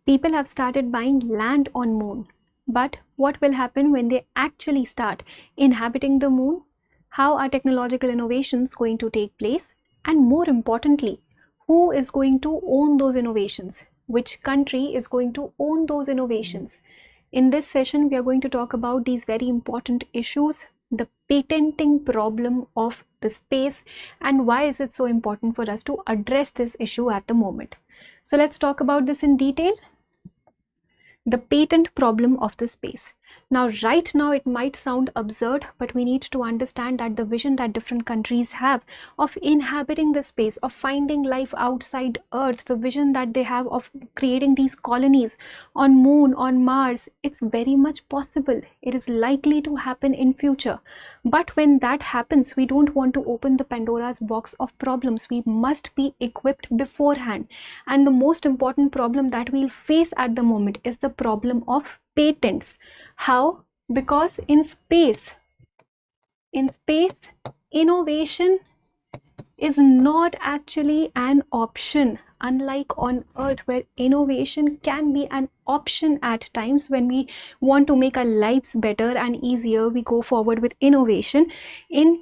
People have started buying land on moon. But what will happen when they actually start inhabiting the moon? How are technological innovations going to take place? And more importantly, who is going to own those innovations? Which country is going to own those innovations? In this session, we are going to talk about these very important issues, the patenting problem of the space, and why is it so important for us to address this issue at the moment. So let's talk about this in detail. The patent problem of the space. Now, right now it might sound absurd, but we need to understand that the vision that different countries have of inhabiting the space, of finding life outside Earth, the vision that they have of creating these colonies on Moon, on Mars, it's very much possible. It is likely to happen in future. But when that happens, we don't want to open the Pandora's box of problems. We must be equipped beforehand. And the most important problem that we'll face at the moment is the problem of patents. How? Because in space, innovation is not actually an option, unlike on Earth, where innovation can be an option at times. When we want to make our lives better and easier, we go forward with innovation. In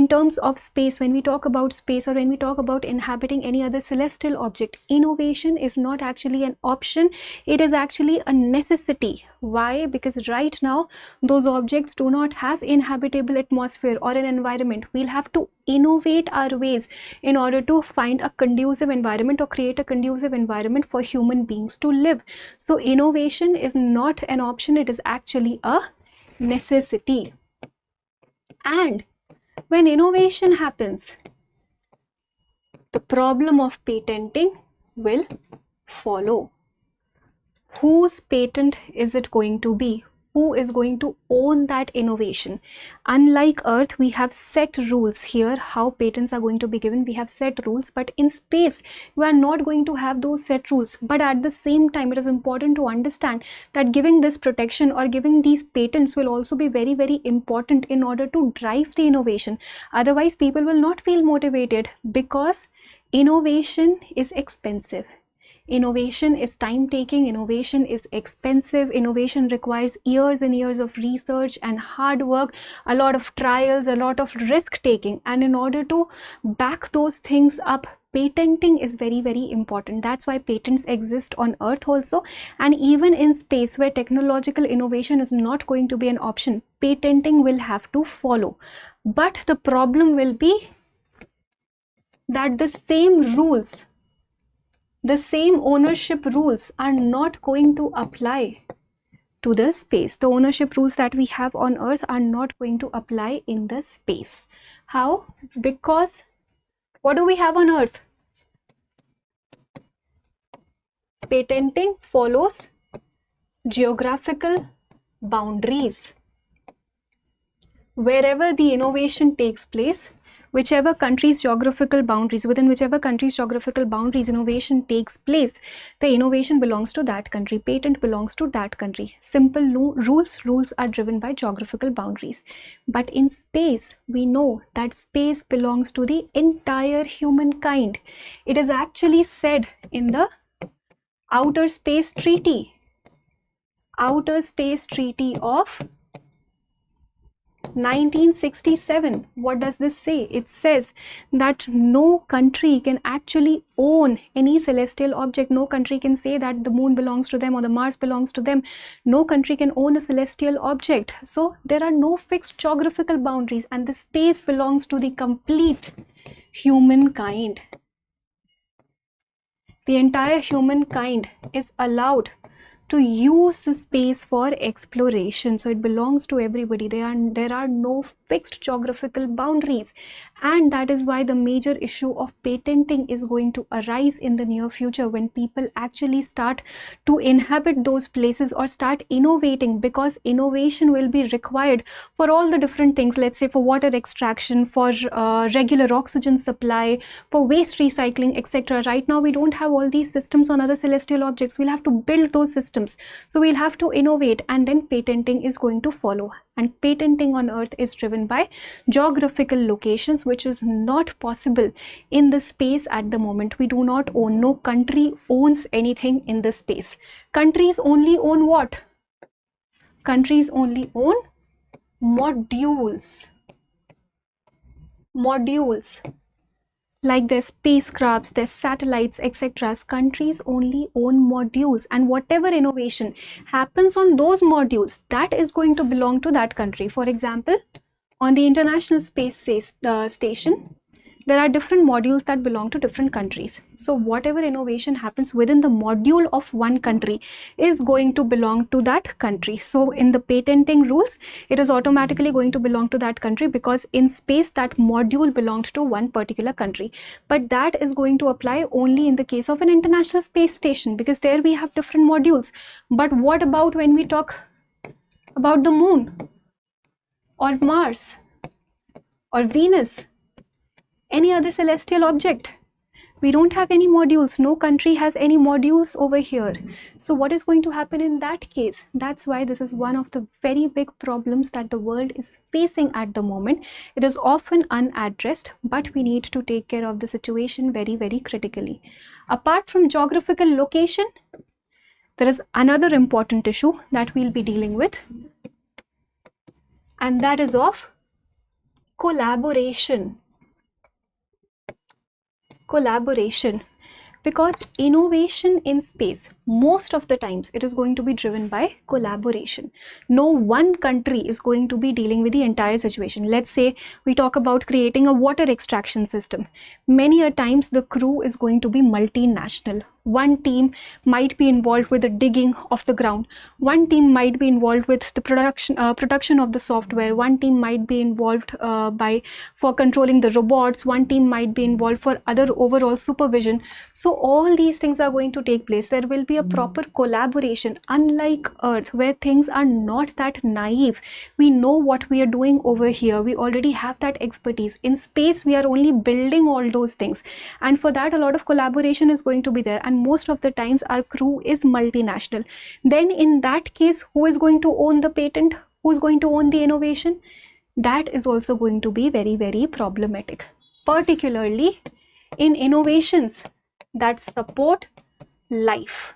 terms of space, when we talk about space, or when we talk about inhabiting any other celestial object, innovation is not actually an option, it is actually a necessity. Why? Because right now those objects do not have inhabitable atmosphere or an environment. We'll have to innovate our ways in order to find a conducive environment or create a conducive environment for human beings to live. So innovation is not an option, it is actually a necessity. And when innovation happens, the problem of patenting will follow. Whose patent is it going to be? Who is going to own that innovation? Unlike Earth, we have set rules here how patents are going to be given. We have set rules, but in space we are not going to have those set rules. But at the same time, it is important to understand that giving this protection or giving these patents will also be very, very important in order to drive the innovation. Otherwise, people will not feel motivated, because innovation is expensive. Innovation is time-taking, innovation is expensive, innovation requires years and years of research and hard work, a lot of trials, a lot of risk-taking, and in order to back those things up, patenting is very, very important. That's why patents exist on Earth also, and even in space, where technological innovation is not going to be an option, patenting will have to follow. But the problem will be that the same rules, the same ownership rules are not going to apply to the space. The ownership rules that we have on Earth are not going to apply in the space. How? Because what do we have on Earth? Patenting follows geographical boundaries. Wherever the innovation takes place, whichever country's geographical boundaries, within whichever country's geographical boundaries innovation takes place, the innovation belongs to that country, patent belongs to that country. Simple rules are driven by geographical boundaries. But in space, we know that space belongs to the entire humankind. It is actually said in the Outer Space Treaty of 1967. What does this say? It says that no country can actually own any celestial object. No country can say that the moon belongs to them or the Mars belongs to them. No country can own a celestial object. So there are no fixed geographical boundaries, and the space belongs to the complete humankind. The entire humankind is allowed to use the space for exploration. So it belongs to everybody. There are no fixed geographical boundaries, and that is why the major issue of patenting is going to arise in the near future, when people actually start to inhabit those places or start innovating, because innovation will be required for all the different things. Let's say for water extraction, for regular oxygen supply, for waste recycling, etc. Right now we don't have all these systems on other celestial objects. We'll have to build those systems. systems. So we'll have to innovate, and then patenting is going to follow. And patenting on Earth is driven by geographical locations, which is not possible in the space at the moment. We do not own, no country owns anything in the space. Countries only own what? Countries only own modules. Modules. Like their spacecrafts, their satellites, etc. Countries only own modules, and whatever innovation happens on those modules, that is going to belong to that country. For example, on the International Space Station, there are different modules that belong to different countries. So whatever innovation happens within the module of one country is going to belong to that country. So in the patenting rules, it is automatically going to belong to that country, because in space that module belongs to one particular country. But that is going to apply only in the case of an International Space Station, because there we have different modules. But what about when we talk about the moon or Mars or Venus, any other celestial object? We don't have any modules. No country has any modules over here. So what is going to happen in that case? That's why this is one of the very big problems that the world is facing at the moment. It is often unaddressed, but we need to take care of the situation very, very critically. Apart from geographical location, there is another important issue that we'll be dealing with, and that is of collaboration. Collaboration, because innovation in space, most of the times it is going to be driven by collaboration. No one country is going to be dealing with the entire situation. Let's say we talk about creating a water extraction system. Many a times the crew is going to be multinational. One team might be involved with the digging of the ground. One team might be involved with the production of the software. One team might be involved for controlling the robots. One team might be involved for other overall supervision. So all these things are going to take place. There will be a proper collaboration, unlike Earth, where things are not that naive. We know what we are doing over here. We already have that expertise. In space, we are only building all those things. And for that, a lot of collaboration is going to be there. And most of the times our crew is multinational. Then in that case, who is going to own the patent? Who is going to own the innovation? That is also going to be very, very problematic, particularly in innovations that support life.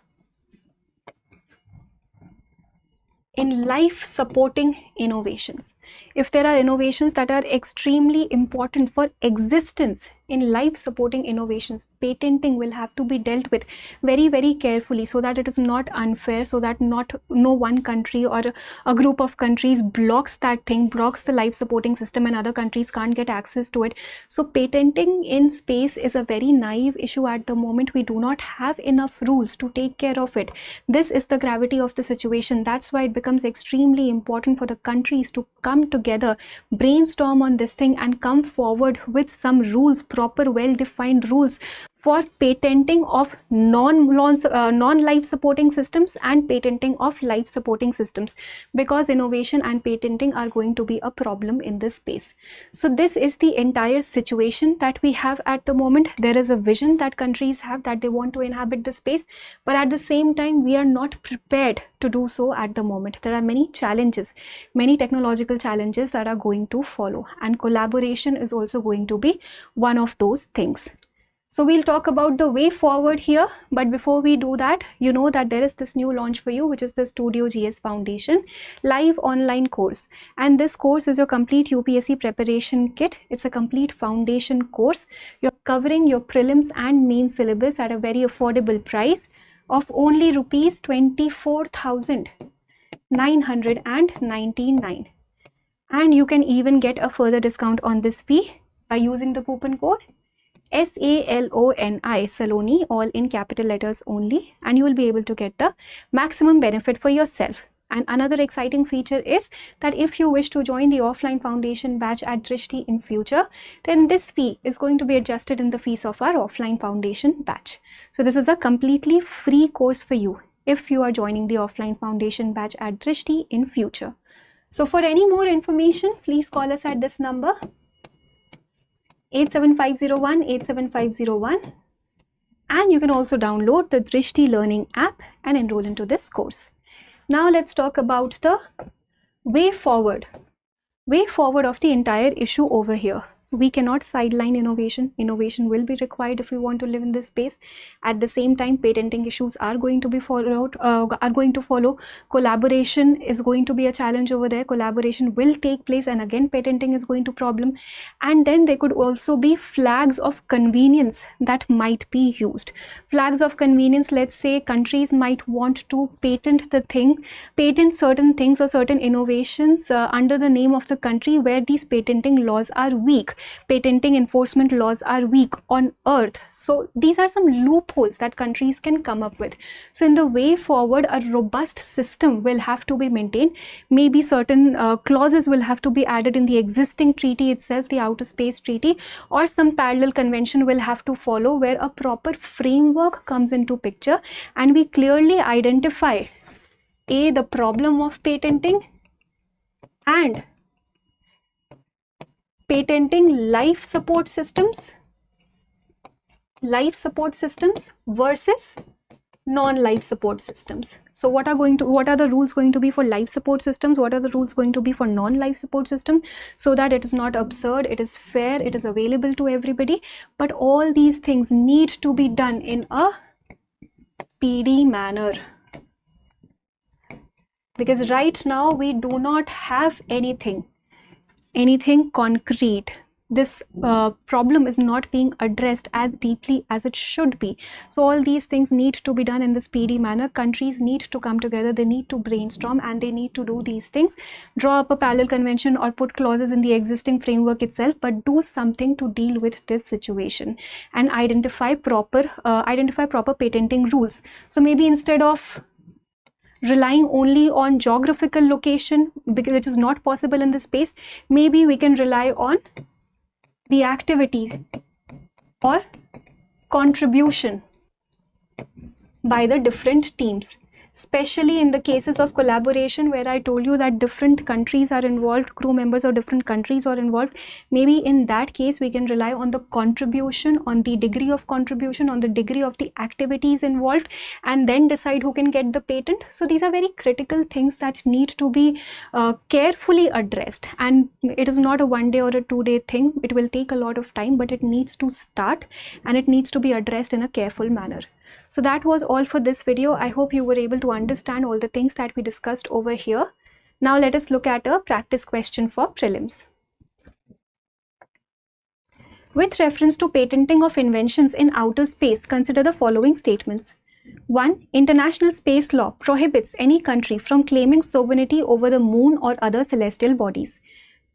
In life supporting innovations, if there are innovations that are extremely important for existence, in life supporting innovations, patenting will have to be dealt with very, very carefully, so that it is not unfair, so that no one country or a group of countries blocks that thing, blocks the life supporting system, and other countries can't get access to it. So patenting in space is a very naive issue at the moment. We do not have enough rules to take care of it. This is the gravity of the situation. That's why it becomes extremely important for the countries to come together, brainstorm on this thing, and come forward with some rules, proper well-defined rules for patenting of non-life supporting systems and patenting of life supporting systems, because innovation and patenting are going to be a problem in this space. So this is the entire situation that we have at the moment. There is a vision that countries have that they want to inhabit the space, but at the same time we are not prepared to do so at the moment. There are many challenges, many technological challenges that are going to follow, and collaboration is also going to be one of those things. So we'll talk about the way forward here, but before we do that, you know that there is this new launch for you, which is the Studio GS Foundation live online course. And this course is your complete UPSC preparation kit. It's a complete foundation course. You're covering your prelims and main syllabus at a very affordable price of only rupees 24,999. And you can even get a further discount on this fee by using the coupon code SALONI, Saloni, all in capital letters only, and you will be able to get the maximum benefit for yourself. And another exciting feature is that if you wish to join the offline foundation batch at Drishti in future, then this fee is going to be adjusted in the fees of our offline foundation batch. So this is a completely free course for you if you are joining the offline foundation batch at Drishti in future. So for any more information, please call us at this number 87501 87501, And you can also download the Drishti Learning app and enroll into this course. Now let's talk about the way forward of the entire issue over here. We cannot sideline innovation. Innovation will be required if we want to live in this space. At the same time, patenting issues are going to be follow. Collaboration is going to be a challenge over there. Collaboration will take place, and again, patenting is going to problem. And then there could also be flags of convenience that might be used. Flags of convenience, let's say countries might want to patent certain things or certain innovations under the name of the country where these patenting laws are weak. Patenting enforcement laws are weak on earth. So these are some loopholes that countries can come up with. So in the way forward, a robust system will have to be maintained. Maybe certain clauses will have to be added in the existing treaty itself, the Outer Space Treaty, or some parallel convention will have to follow where a proper framework comes into picture and we clearly identify the problem of patenting and patenting life support systems versus non-life support systems. So what are the rules going to be for life support systems? What are the rules going to be for non-life support system? So that it is not absurd, it is fair, it is available to everybody. But all these things need to be done in a speedy manner. Because right now we do not have anything concrete. This problem is not being addressed as deeply as it should be. So all these things need to be done in the speedy manner. Countries need to come together, they need to brainstorm, and they need to do these things. Draw up a parallel convention or put clauses in the existing framework itself, but do something to deal with this situation and identify proper patenting rules. So maybe instead of relying only on geographical location, which is not possible in this space, maybe we can rely on the activity or contribution by the different teams. Especially in the cases of collaboration where I told you that different countries are involved, crew members of different countries are involved, maybe in that case we can rely on the contribution, on the degree of contribution, on the degree of the activities involved, and then decide who can get the patent. So these are very critical things that need to be carefully addressed, and it is not a 1 day or a 2 day thing. It will take a lot of time, but it needs to start and it needs to be addressed in a careful manner. So that was all for this video. I hope you were able to understand all the things that we discussed over here. Now let us look at a practice question for prelims. With reference to patenting of inventions in outer space, consider the following statements. 1. International space law prohibits any country from claiming sovereignty over the moon or other celestial bodies.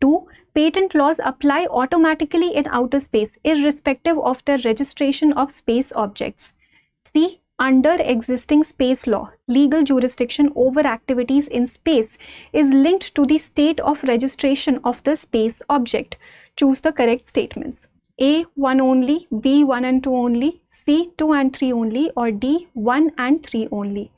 2. Patent laws apply automatically in outer space irrespective of the registration of space objects. 3. Under existing space law, legal jurisdiction over activities in space is linked to the state of registration of the space object. Choose the correct statements. A. 1 only, B. 1 and 2 only, C. 2 and 3 only, or D. 1 and 3 only.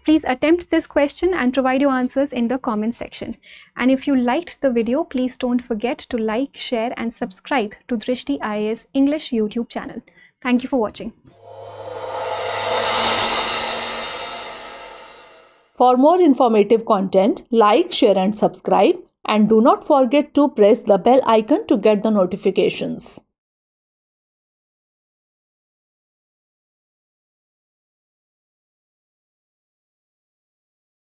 Please attempt this question and provide your answers in the comment section. And if you liked the video, please don't forget to like, share and subscribe to Drishti IAS English YouTube channel. Thank you for watching. For more informative content, like, share and subscribe, and do not forget to press the bell icon to get the notifications.